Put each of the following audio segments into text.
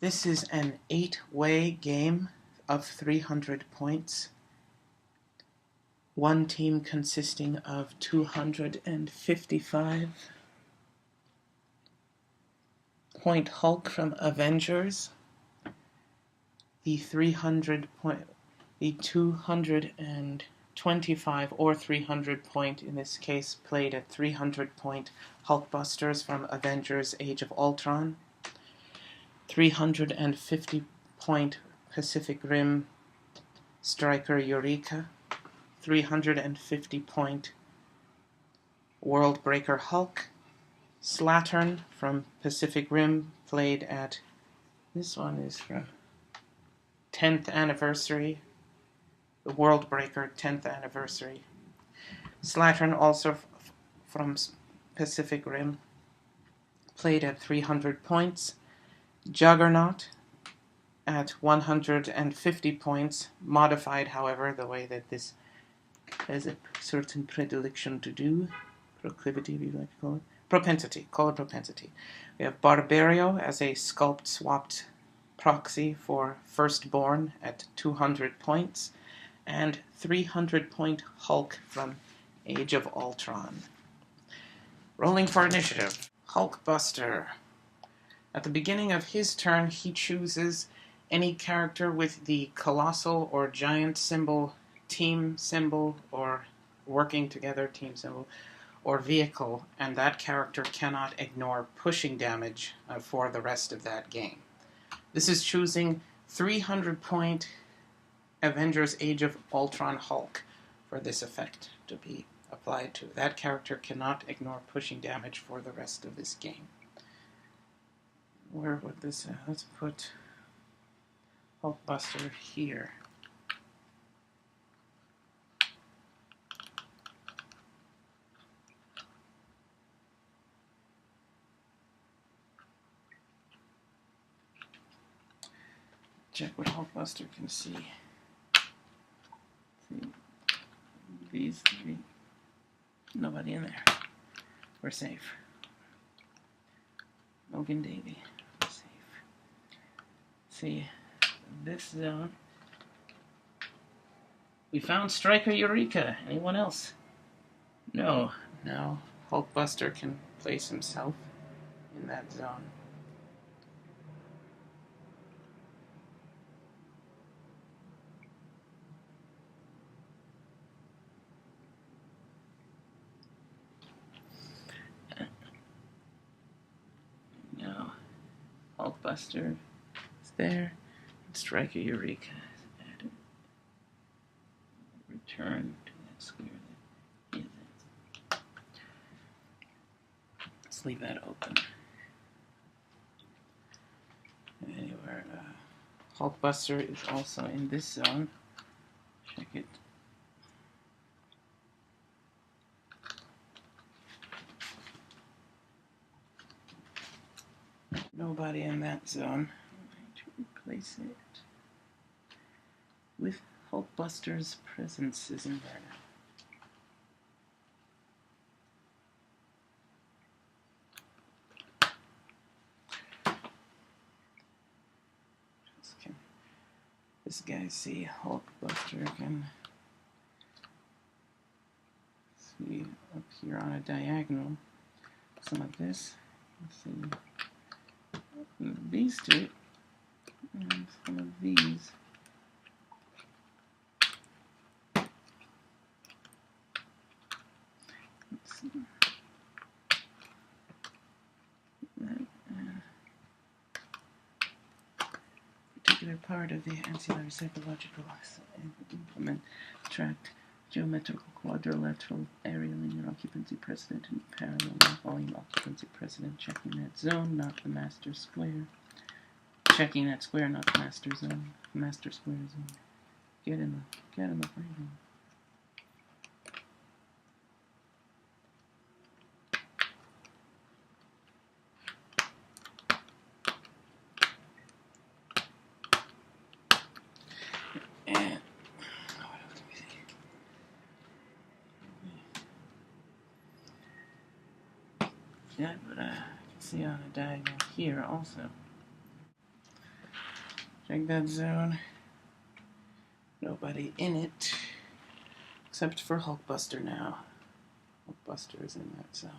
This is an 8-way game of 300 points. One team consisting of 255 point Hulk from Avengers, the 225 or 300 point, in this case played at 300 point hulkbusters from Avengers Age of Ultron, 350 point Pacific Rim Striker Eureka, 350 point World Breaker Hulk, Slattern from Pacific Rim, played at, this one is from 10th anniversary, the World Breaker 10th anniversary. Slattern also from Pacific Rim, played at 300 points. Juggernaut at 150 points, modified, however, the way that this has a certain predilection to do. Proclivity, we like to call it. Propensity. Call it propensity. We have Barbario as a sculpt-swapped proxy for Firstborn at 200 points, and 300 point Hulk from Age of Ultron. Rolling for initiative. Hulkbuster. At the beginning of his turn, he chooses any character with the colossal or giant symbol, team symbol, or working together team symbol, or vehicle, and that character cannot ignore pushing damage for the rest of that game. This is choosing 300 point Avengers Age of Ultron Hulk for this effect to be applied to. That character cannot ignore pushing damage for the rest of this game. Where would this, let's put Hulkbuster here. Check what Hulkbuster can see. These three. Nobody in there. We're safe. Logan Davey. We're safe. See, this zone. We found Striker Eureka. Anyone else? No. Now Hulkbuster can place himself in that zone. Now Hulkbuster is there, and Striker Eureka is added. Return to that square that is it. Let's leave that open. Anywhere, Hulkbuster is also in this zone. Check it. Nobody in that zone. I'm going to replace it with Hulkbuster's presence isn't there now. Can this guy see Hulkbuster can see up here on a diagonal, something like this. Let's see. These two and some of these. Let's see. That particular part of the ancillary psychological implement tract geometrical quadrilateral area linear occupancy precedent and parallel volume occupancy precedent. Checking that zone, not the master square. Checking that square, not the master zone. Master square zone. Get in the frame. And what else do we see? Yeah, but I can see on a diagonal here also. Check that zone. Nobody in it. Except for hulkbuster now. Hulkbuster is in that zone.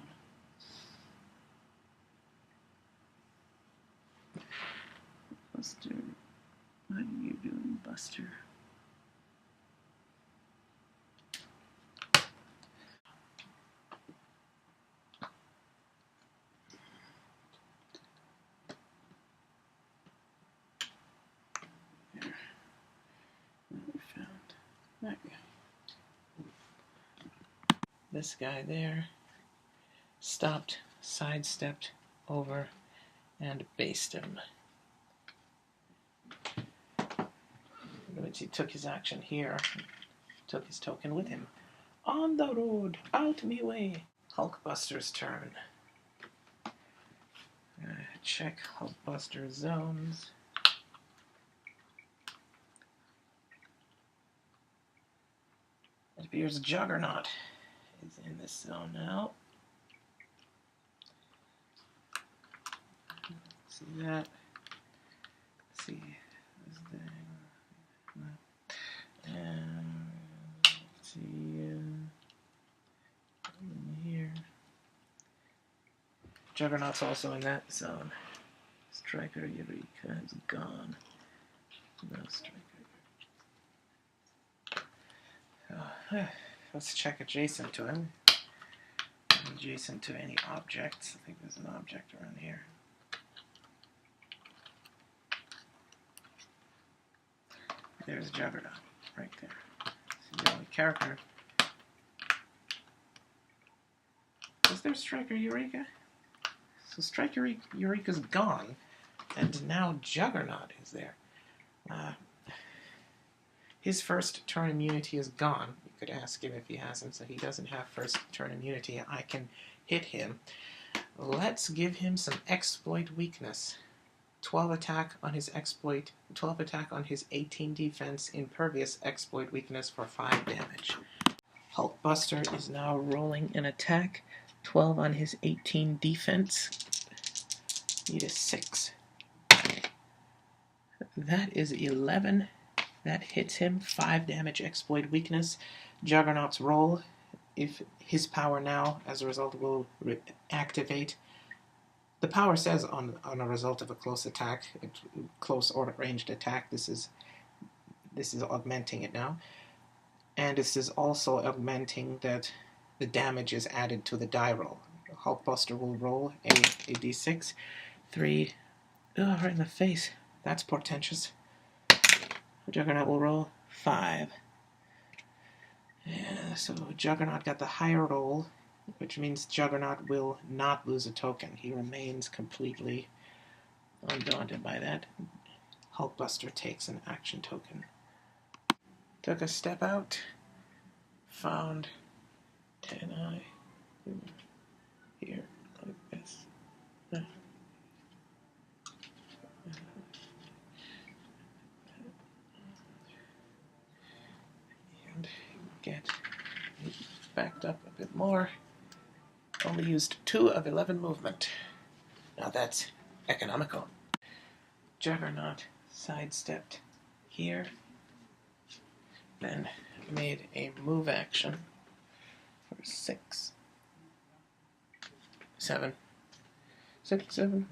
Buster, what are you doing, Buster? There. What we found? That guy. This guy there stopped, sidestepped over, and based him. Which he took his action here, took his token with him. On the road, out me way. Hulkbuster's turn. Check Hulkbuster zones. It appears Juggernaut is in this zone now. See that? Let's see. And let's see here. Juggernaut's also in that zone. Striker Eureka is gone. No Striker. Let's check adjacent to him. Adjacent to any objects. I think there's an object around here. There's Juggernaut right there. It's the only character. Is there Striker Eureka? So Striker Eureka's gone, and now Juggernaut is there. His first turn immunity is gone. You could ask him if he hasn't, so he doesn't have first turn immunity. I can hit him. Let's give him some exploit weakness. 12 attack on his exploit, 12 attack on his 18 defense, impervious exploit weakness for 5 damage. Hulkbuster is now rolling an attack. 12 on his 18 defense. Need a 6. That is 11. That hits him. 5 damage exploit weakness. Juggernaut's roll. If his power now, as a result, will activate. The power says on a result of a close attack, a close or ranged attack. This is augmenting it now, and this is also augmenting that the damage is added to the die roll. Hulkbuster will roll a d6, 3. Oh, right in the face. That's portentous. Juggernaut will roll 5. Yeah, so Juggernaut got the higher roll, which means Juggernaut will not lose a token. He remains completely undaunted by that. Hulkbuster takes an action token. Took a step out. Found 10i here, like this. And get backed up a bit more. Only used 2 of 11 movement. Now that's economical. Juggernaut sidestepped here, then made a move action for 6, 7, 6, 7.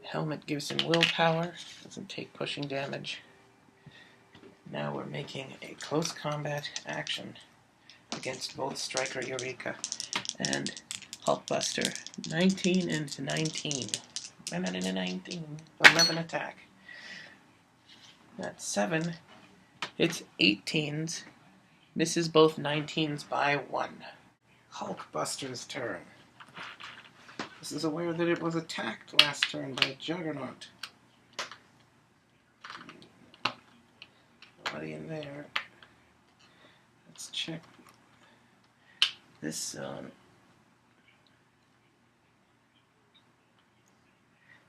Helmet gives him willpower, doesn't take pushing damage. Now we're making a close combat action against both Striker Eureka and Hulkbuster. 19 and 19. 11 attack. That's 7. It's 18s. Misses both 19s by 1. Hulkbuster's turn. This is aware that it was attacked last turn by Juggernaut. Nobody in there. Let's check this zone.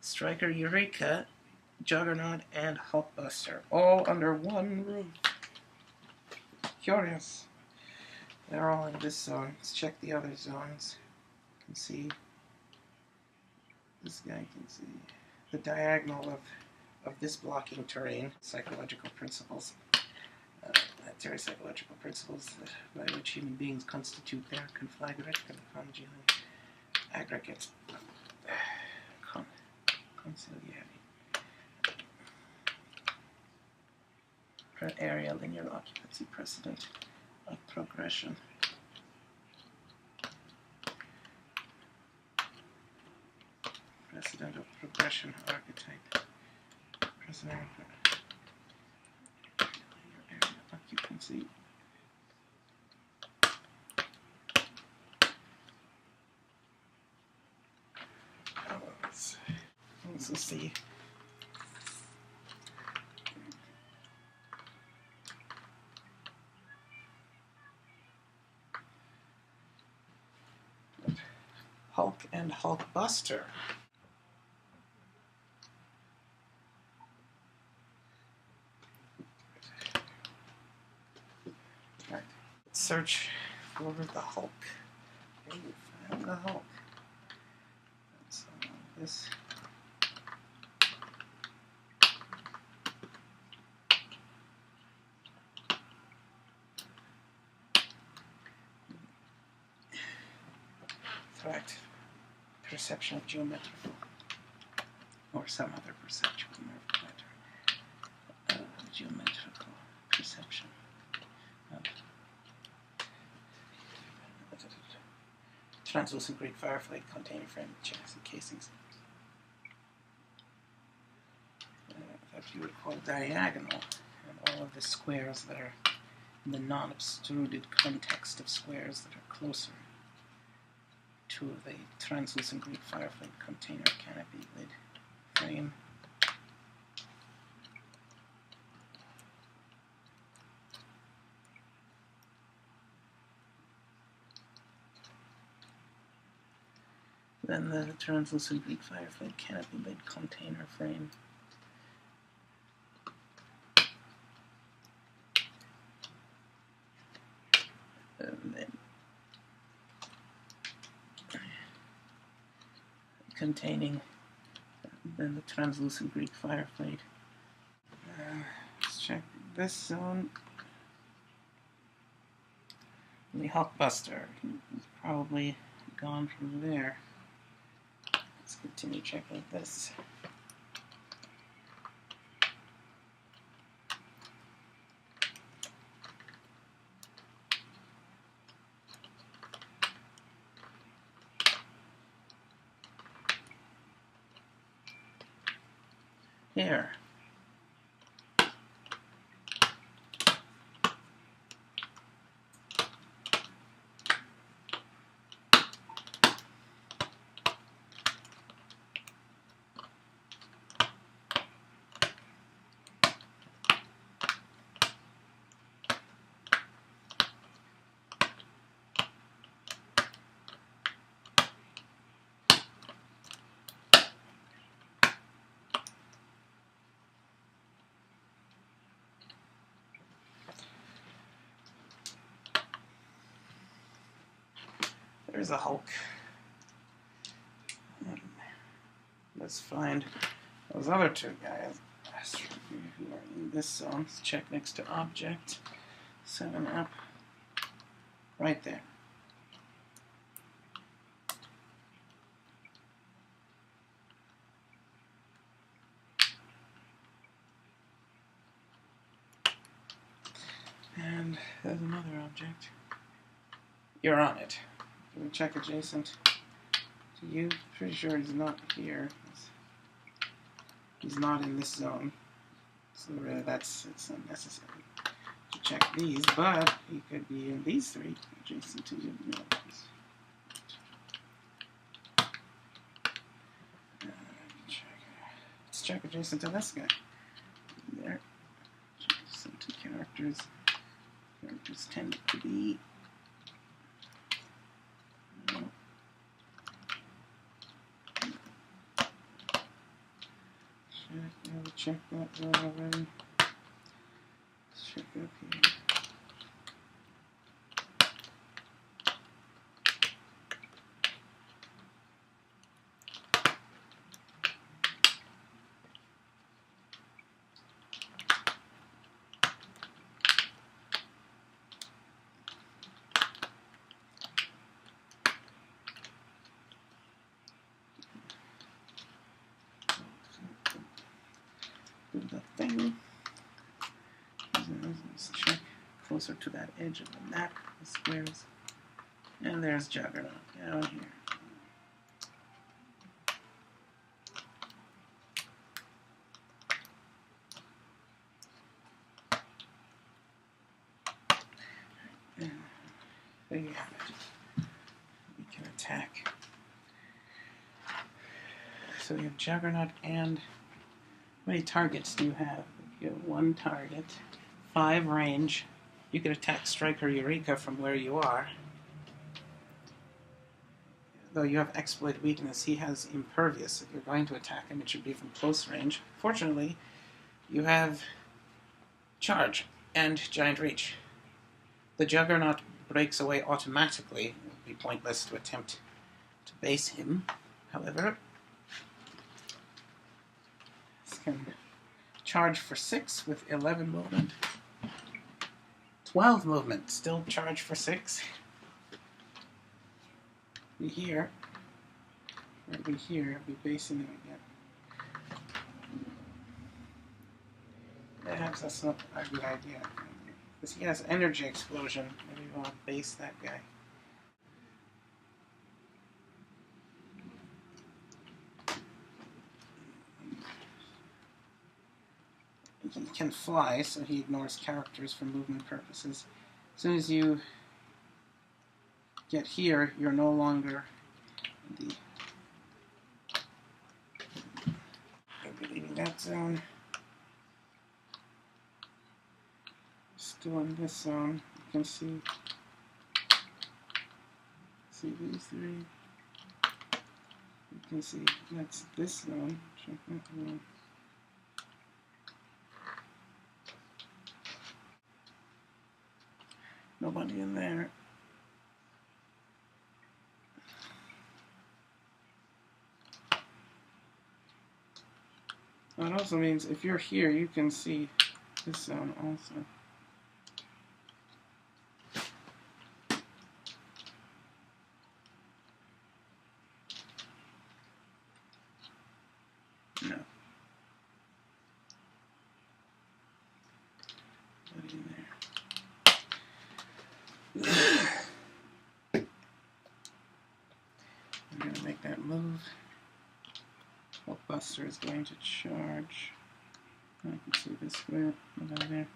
Striker Eureka, Juggernaut, and Hulkbuster, all under one roof. Curious. They're all in this zone. Let's check the other zones. You can see, this guy can see the diagonal of of this blocking terrain, psychological principles, planetary psychological principles by which human beings constitute their conflagrate congealing aggregate conciliary per area linear occupancy precedent of progression. Precedent of progression archetype. Precedent of area occupancy. Let's see. Hulk and hulkbuster. Right. Search for the Hulk. Okay, you found the Hulk. So this. Correct. Perception of geometrical or some other perceptual nerve matter. Geometrical perception of translucent Greek firefly container frame with checks and casings. That you would call diagonal, and all of the squares that are in the non-obtruded context of squares that are closer to the translucent Greek firefly container canopy lid frame. Then the translucent Greek firefly canopy lid container frame. And then containing then the translucent Greek firefly. Let's check this zone. The hulkbuster is probably gone from there. Let's continue checking this. Here. There's a Hulk. Let's find those other two guys who are in this zone. Let's check next to object. 7 up. Right there. And there's another object. You're on it. We'll check adjacent to you. Pretty sure he's not here. He's not in this zone. So really it's unnecessary to check these, but he could be in these three adjacent to you. No, let's check adjacent to this guy. There. Check some two characters. Characters tend to be check that one already. Let's check up here. thing. Let's check closer to that edge of the map, the squares. And there's Juggernaut down here. And there you have it. We can attack. So we have Juggernaut, and how many targets do you have? You have 1 target, 5 range. You could attack Striker Eureka from where you are. Though you have exploit weakness, he has impervious. If you're going to attack him, it should be from close range. Fortunately, you have charge and giant reach. The Juggernaut breaks away automatically. It would be pointless to attempt to base him. However, this can charge for 6 with 11 movement. 12 movement, still charge for 6. Be here. It'll be here. I'll be basing him again. Perhaps that's not a good idea. Because he has energy explosion. Maybe we want to base that guy. He can fly, so he ignores characters for movement purposes. As soon as you get here, you're no longer in the... I'll be leaving that zone. Still in this zone. You can see these 3. You can see that's this zone. Check that one. Nobody in there. That also means if you're here, you can see this zone also. No. Nobody in there. I'm going to make that move. Hulkbuster is going to charge. I can see this square down there.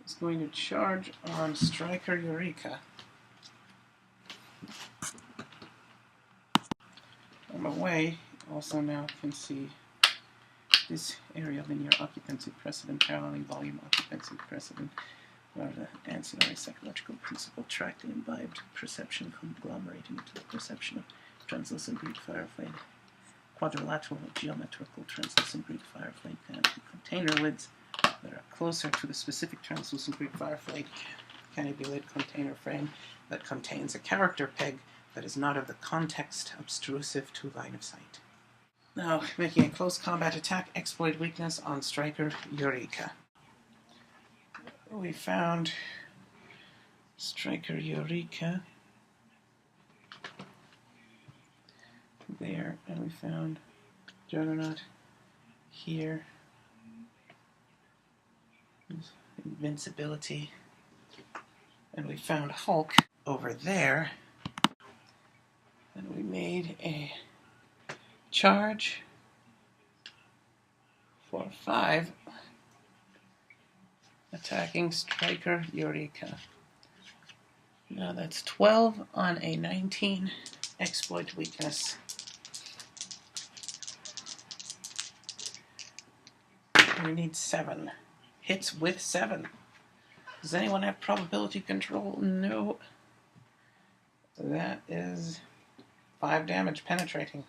It's going to charge on Striker Eureka. On the way, also now can see this area of linear occupancy precedent, paralleling volume occupancy precedent, where the ancillary psychological principle track the imbibed perception conglomerating into the perception of translucent Greek fire flame. Quadrilateral geometrical translucent Greek fire flame container lids that are closer to the specific translucent Greek fire flame canopy lid container frame that contains a character peg that is not of the context obtrusive to line of sight. Now, making a close combat attack, exploit weakness on Striker Eureka. We found Striker Eureka there, and we found Juggernaut here. Invincibility. And we found Hulk over there. And we made a charge for 5, attacking Striker Eureka. Now that's 12 on a 19 exploit weakness. We need 7. Hits with 7. Does anyone have probability control? No. That is 5 damage penetrating.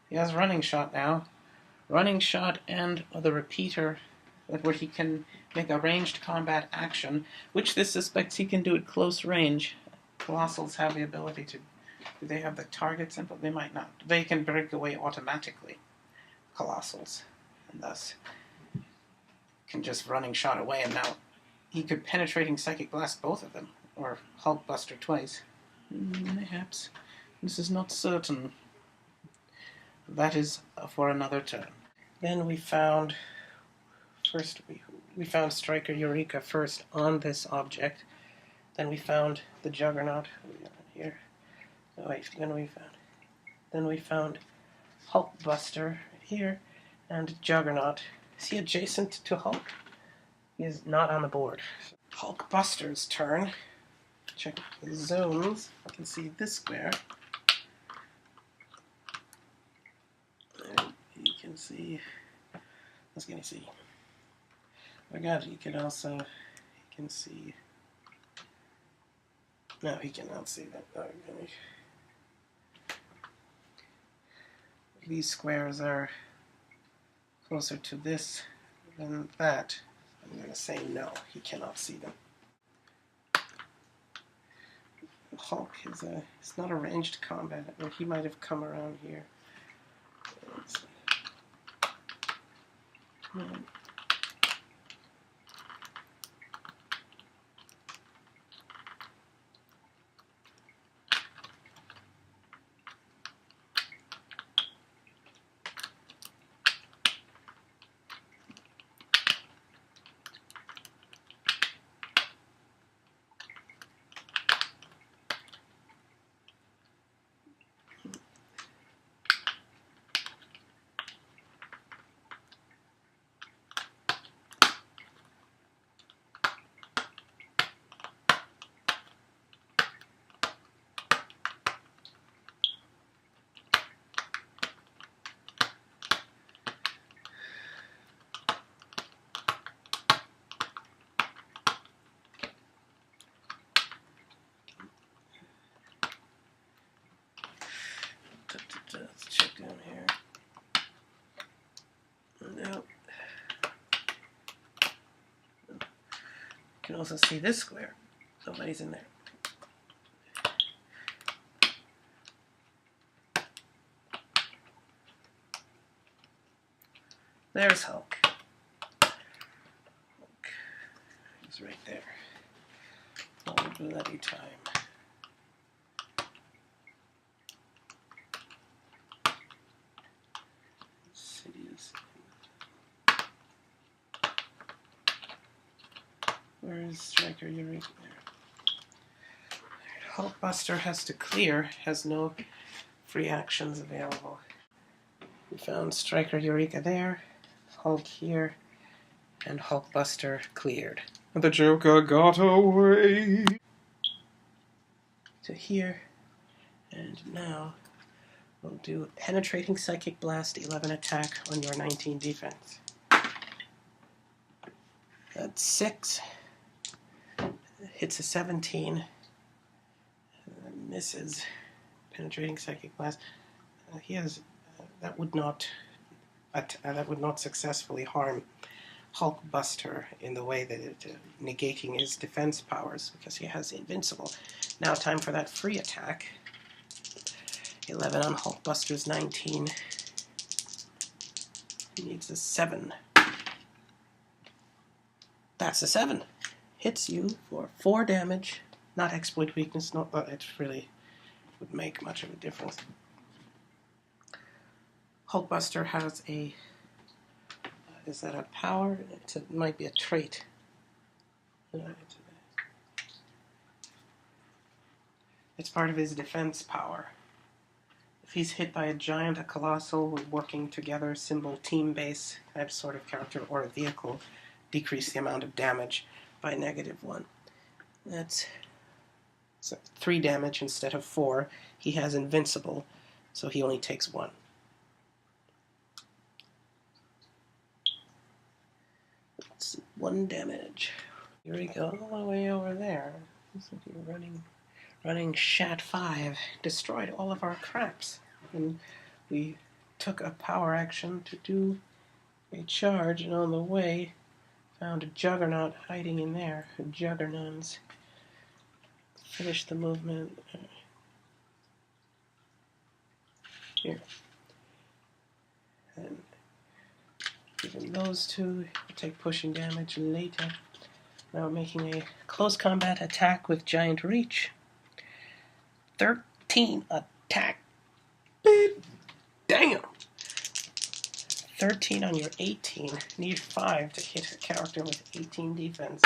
He has running shot now. Running shot and the repeater, where he can make a ranged combat action, which this suspects he can do at close range. Colossals have the ability to... Do they have the target symbol? They might not. They can break away automatically, Colossals, and thus can just running shot away, and now he could penetrating psychic blast both of them, or hulkbuster twice. Perhaps. This is not certain. that is for another turn. Then we found we found Striker Eureka first on this object. Then we found the Juggernaut here. Oh, wait, then we found hulkbuster here, and Juggernaut. Is he adjacent to Hulk? He is not on the board. Hulkbuster's turn. Check the zones. I can see this square. And you can see. What can you see? Oh my God! You can also. You can see. No, he cannot see that. Oh, really. These squares are closer to this than that. I'm going to say no, he cannot see them. Hulk is it's not a ranged combat, or he might have come around here. Let's check down here. Nope. You can also see this square. Nobody's in there. There's Hulk. He's right there. All the bloody time. Cities. Where is Striker Eureka? There. Hulkbuster has to clear, has no free actions available. We found Striker Eureka there, Hulk here, and Hulkbuster cleared. The Joker got away! To here, and now we'll do Penetrating Psychic Blast, 11 attack on your 19 defense. That's 6. Hits a 17. Misses. Penetrating Psychic Blast. He has that would not successfully harm Hulkbuster in the way that it negating his defense powers because he has Invincible. Now time for that free attack. 11 on Hulkbuster's 19. He needs a 7. That's a 7. Hits you for 4 damage. Not exploit weakness, not that it really would make much of a difference. Hulkbuster has a... is that a power? It might be a trait. It's part of his defense power. If he's hit by a giant, a colossal, working together, symbol, team base, that sort of character, or a vehicle, decrease the amount of damage by -1. That's 3 damage instead of 4. He has Invincible, so he only takes 1. That's 1 damage. Here we go, all the way over there. Looks like you're running Shat 5. Destroyed all of our craps. And we took a power action to do a charge, and on the way found a Juggernaut hiding in there. Juggernauts. Finish the movement. Here. And even those two will take pushing damage later. Now making a close combat attack with Giant Reach. 13 attack. Damn! 13 on your 18. Need 5 to hit a character with 18 defense.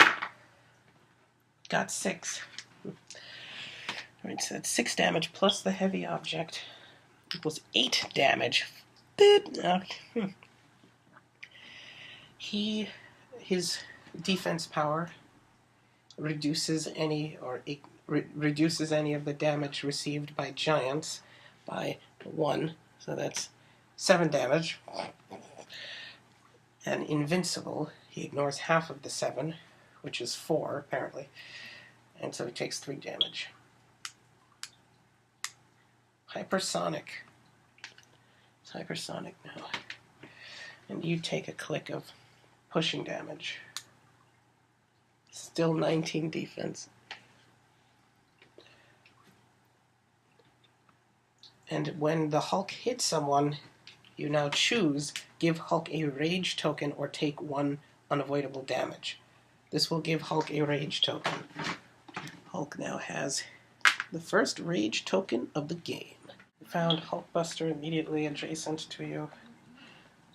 Got 6. Alright, so that's 6 damage plus the heavy object equals 8 damage. His defense power reduces any reduces any of the damage received by giants by 1, so that's 7 damage. And invincible, he ignores half of the 7, which is 4 apparently, and so he takes 3 damage. Hypersonic. It's hypersonic now. And you take a click of pushing damage. Still 19 defense. And when the Hulk hits someone, you now choose, give Hulk a rage token or take 1 unavoidable damage. This will give Hulk a rage token. Hulk now has the first rage token of the game. Found hulkbuster immediately adjacent to you.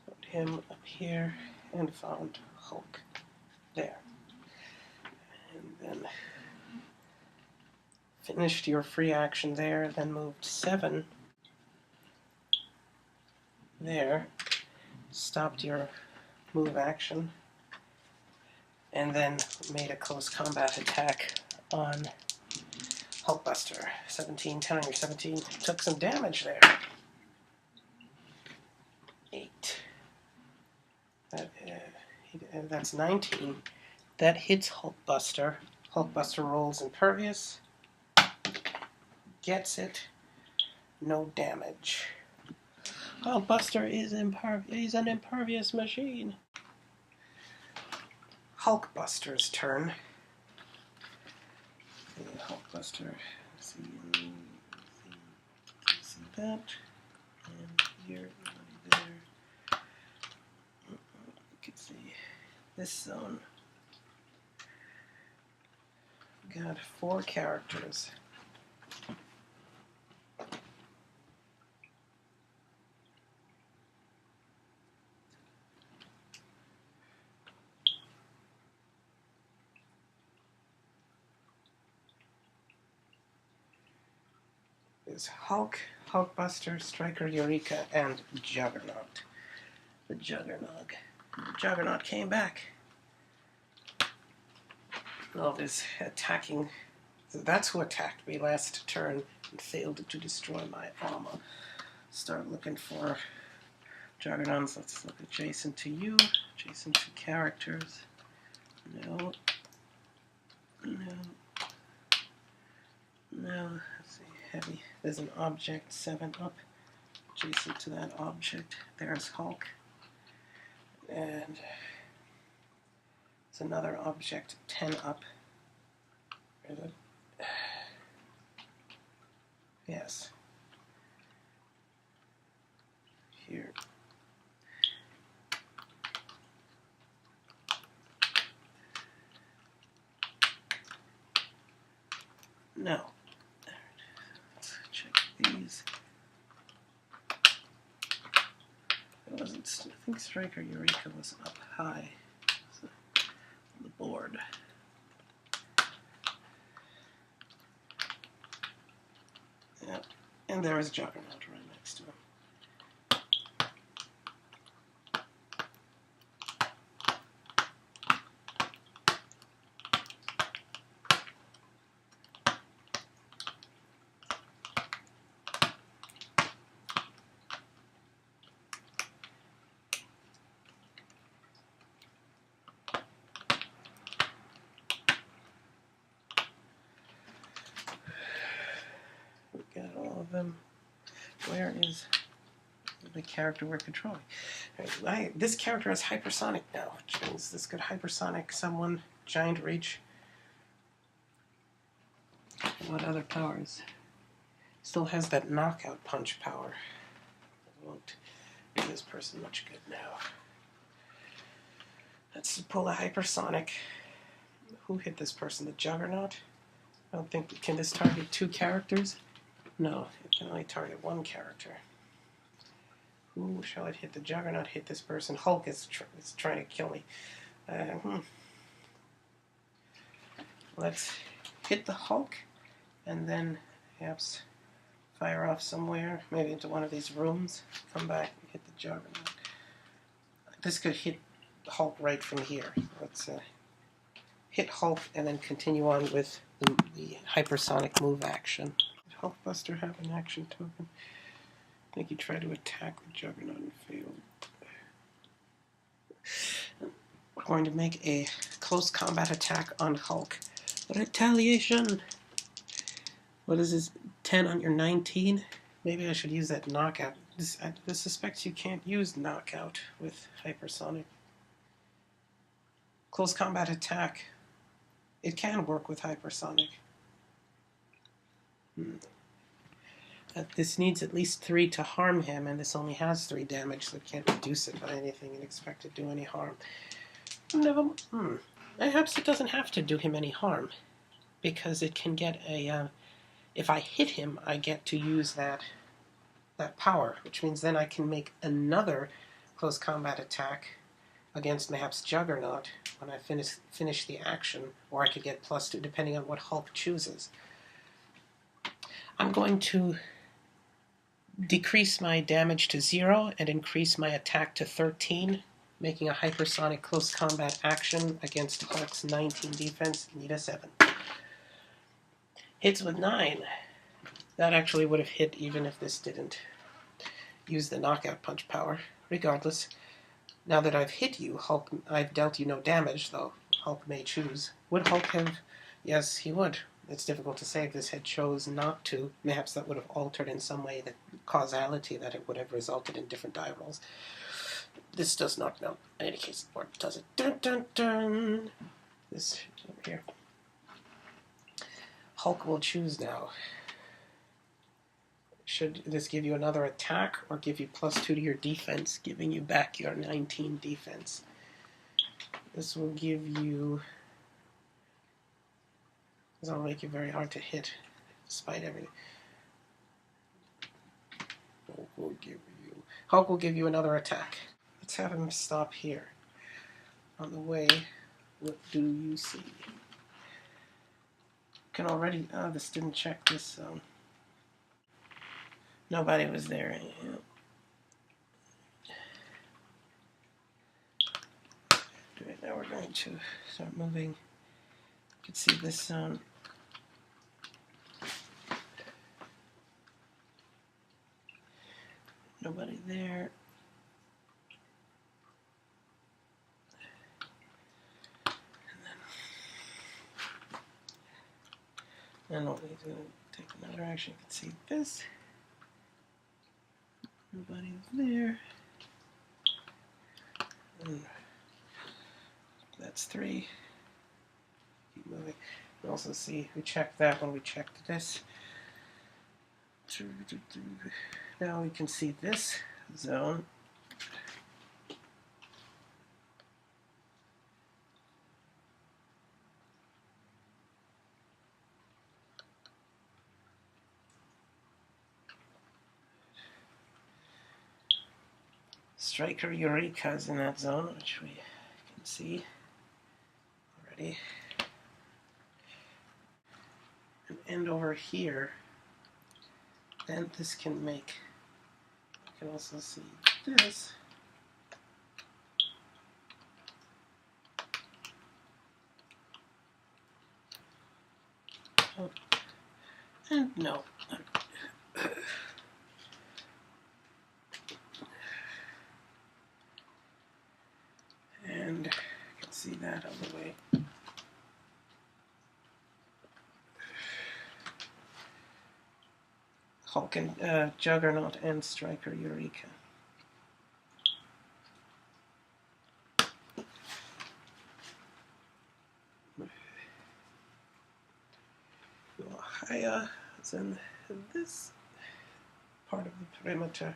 Put him up here and found Hulk there. And then finished your free action there, then moved 7 there, stopped your move action, and then made a close combat attack on hulkbuster. 17, 10 on your 17. Took some damage there. 8. That's 19. That hits hulkbuster. Hulkbuster rolls impervious. Gets it. No damage. Hulkbuster is impervious. He's an impervious machine. Hulkbuster's turn. Hulkbuster. See that. And here, there. You can see this zone. Got 4 characters. Is Hulk, Hulkbuster, Striker, Eureka, and Juggernaut. The Juggernaut came back. All this attacking. That's who attacked me last turn and failed to destroy my armor. Start looking for Juggernauts. Let's look adjacent to you. Adjacent to characters. No. Let's see. Heavy. There's an object 7 up. Adjacent to that object, there's Hulk. And there's another object 10 up. Where is it? Yes. Here. No. Let's check these. It wasn't. I think Striker Eureka was up high on the board. Yeah, and there is Juggernaut right next to him. We got all of them. Where is the character we're controlling? This character has hypersonic now, which means this could hypersonic someone, giant reach. What other powers? Still has that knockout punch power. It won't do this person much good now. Let's pull a hypersonic. Who hit this person? The Juggernaut? I don't think. Can this target 2 characters? No, it can only target 1 character. Who shall it hit? The Juggernaut hit this person. Hulk is trying to kill me. Let's hit the Hulk, and then perhaps fire off somewhere, maybe into one of these rooms. Come back and hit the Juggernaut. This could hit Hulk right from here. Let's hit Hulk and then continue on with the hypersonic move action. Did hulkbuster have an action token? I think he tried to attack the Juggernaut and failed. We're going to make a close combat attack on Hulk. Retaliation! What is this? 10 on your 19? Maybe I should use that knockout. This suspects you can't use knockout with hypersonic. Close combat attack. It can work with hypersonic. This needs at least 3 to harm him, and this only has 3 damage, so it can't reduce it by anything and expect it to do any harm. Perhaps it doesn't have to do him any harm, because it can get a... if I hit him, I get to use that power, which means then I can make another close combat attack against perhaps Juggernaut when I finish the action, or I could get +2 depending on what Hulk chooses. I'm going to decrease my damage to 0 and increase my attack to 13, making a hypersonic close combat action against Hulk's 19 defense. Need a 7. Hits with 9. That actually would have hit even if this didn't use the knockout punch power. Regardless, now that I've hit you, Hulk, I've dealt you no damage, though Hulk may choose. Would Hulk have? Yes, he would. It's difficult to say if this had chose not to. Perhaps that would have altered in some way the causality, that it would have resulted in different die rolls. This does not know. In any case, or does it? Dun dun dun! This over here. Hulk will choose now. Should this give you another attack or give you +2 to your defense, giving you back your 19 defense? This will give you... this will make you very hard to hit, despite everything. Hulk will give you another attack. Let's have him stop here. On the way, what do you see? Can already... this didn't check this... nobody was there. Right, now we're going to start moving. You can see this nobody there. And what we do, take another action. You can see this. Nobody's there. And that's 3. Keep moving. You also see we checked that when we checked this. Now we can see this zone. Striker Eureka is in that zone, which we can see already. And over here, then this can make, you can also see this. Oh. And no. And you can see that on the way. Hulk and Juggernaut and Striker Eureka. Haya is in this part of the perimeter.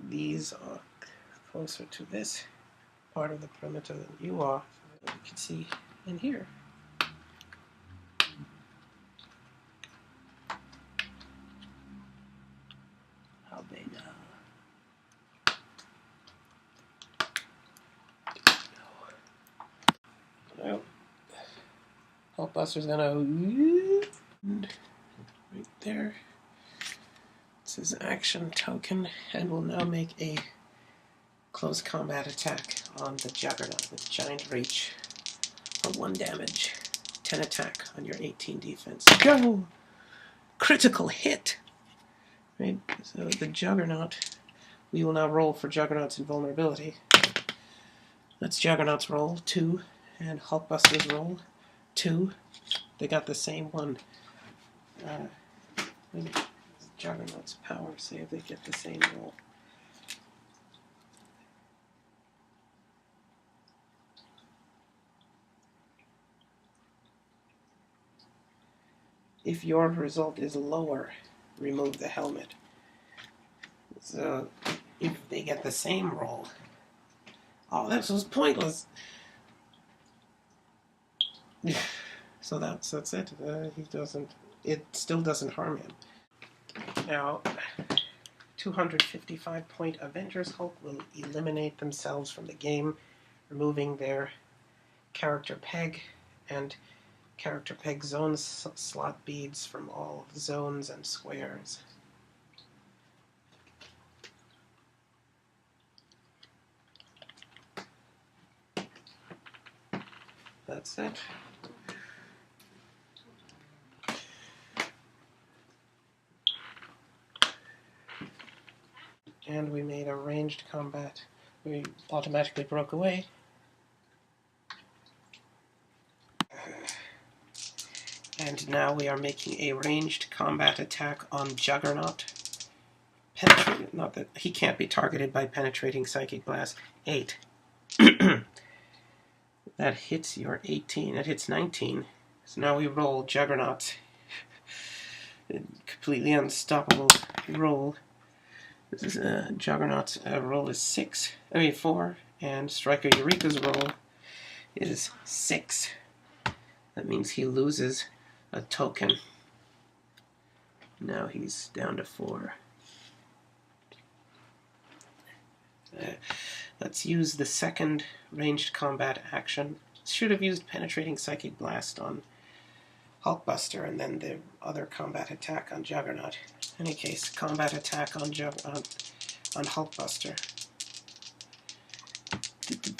These are closer to this part of the perimeter than you are. So you can see in here. How big? Hulkbuster's gonna right there. It's his action token, and will now make a close combat attack on the Juggernaut with giant reach for 1 damage, 10 attack on your 18 defense. Go! Critical hit! Right, so the Juggernaut, we will now roll for Juggernaut's invulnerability. That's Juggernaut's roll, 2, and Hulkbuster's roll, 2. They got the same one. Juggernaut's power save, they get the same roll. If your result is lower, remove the helmet. So if they get the same roll, oh, this was pointless. So that's it. It still doesn't harm him. Now, 255-point Avengers Hulk will eliminate themselves from the game, removing their character peg and character peg zone slot beads from all zones and squares. That's it. And we made a ranged combat. We automatically broke away. And now we are making a ranged combat attack on Juggernaut. Not that he can't be targeted by penetrating psychic blast. 8. That hits your 18. That hits 19. So now we roll Juggernaut. Completely unstoppable roll. This is Juggernaut's roll is 4, and Striker Eureka's roll is 6. That means he loses a token. Now he's down to 4. Let's use the second ranged combat action. Should have used Penetrating Psychic Blast on Hulkbuster and then the other combat attack on Juggernaut. In any case, combat attack on Hulkbuster.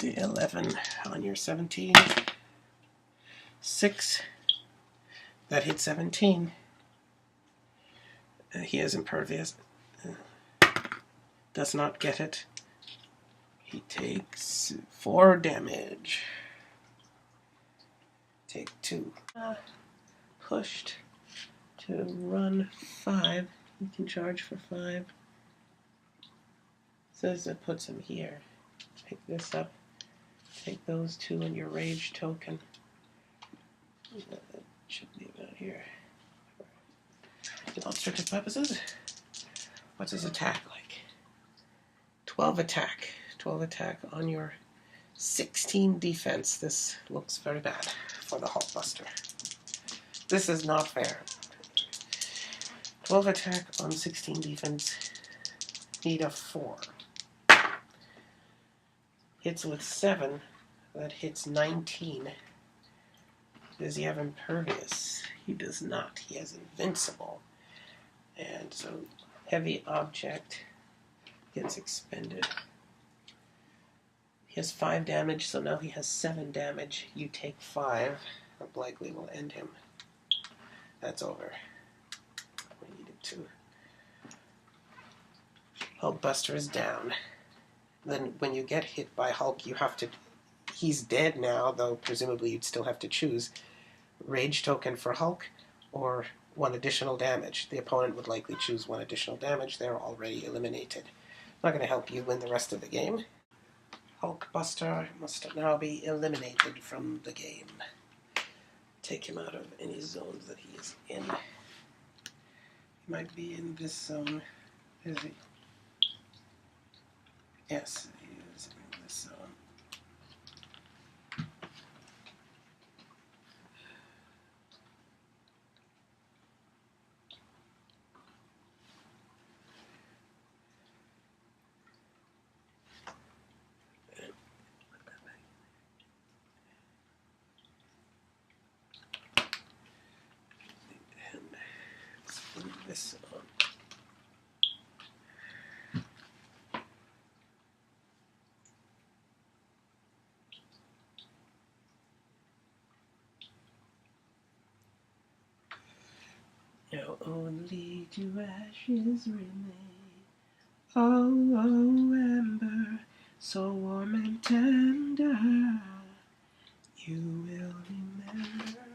11 on your 17. 6. That hit 17. He is impervious. Does not get it. He takes 4 damage. Take 2. Pushed to run 5. He can charge for 5. Says it puts him here. Pick this up. Take those 2 in your rage token. That should be about here. Demonstrative purposes. What's his attack like? 12 attack. 12 attack on your 16 defense. This looks very bad for the Hulkbuster. This is not fair. 12 attack on 16 defense. Need a 4. Hits with 7. That hits 19. Does he have impervious? He does not. He has invincible. And so heavy object gets expended. He has 5 damage, so now he has 7 damage. You take 5. That likely will end him. That's over. We needed to. Hulkbuster is down. Then when you get hit by Hulk, you have to... He's dead now, though presumably you'd still have to choose Rage token for Hulk or 1 additional damage. The opponent would likely choose 1 additional damage. They're already eliminated. Not going to help you win the rest of the game. Hulkbuster must now be eliminated from the game. Take him out of any zones that he is in. He might be in this zone. Is he? Yes, he is in this zone. only to ashes remain. Oh, oh, ember, so warm and tender, you will remember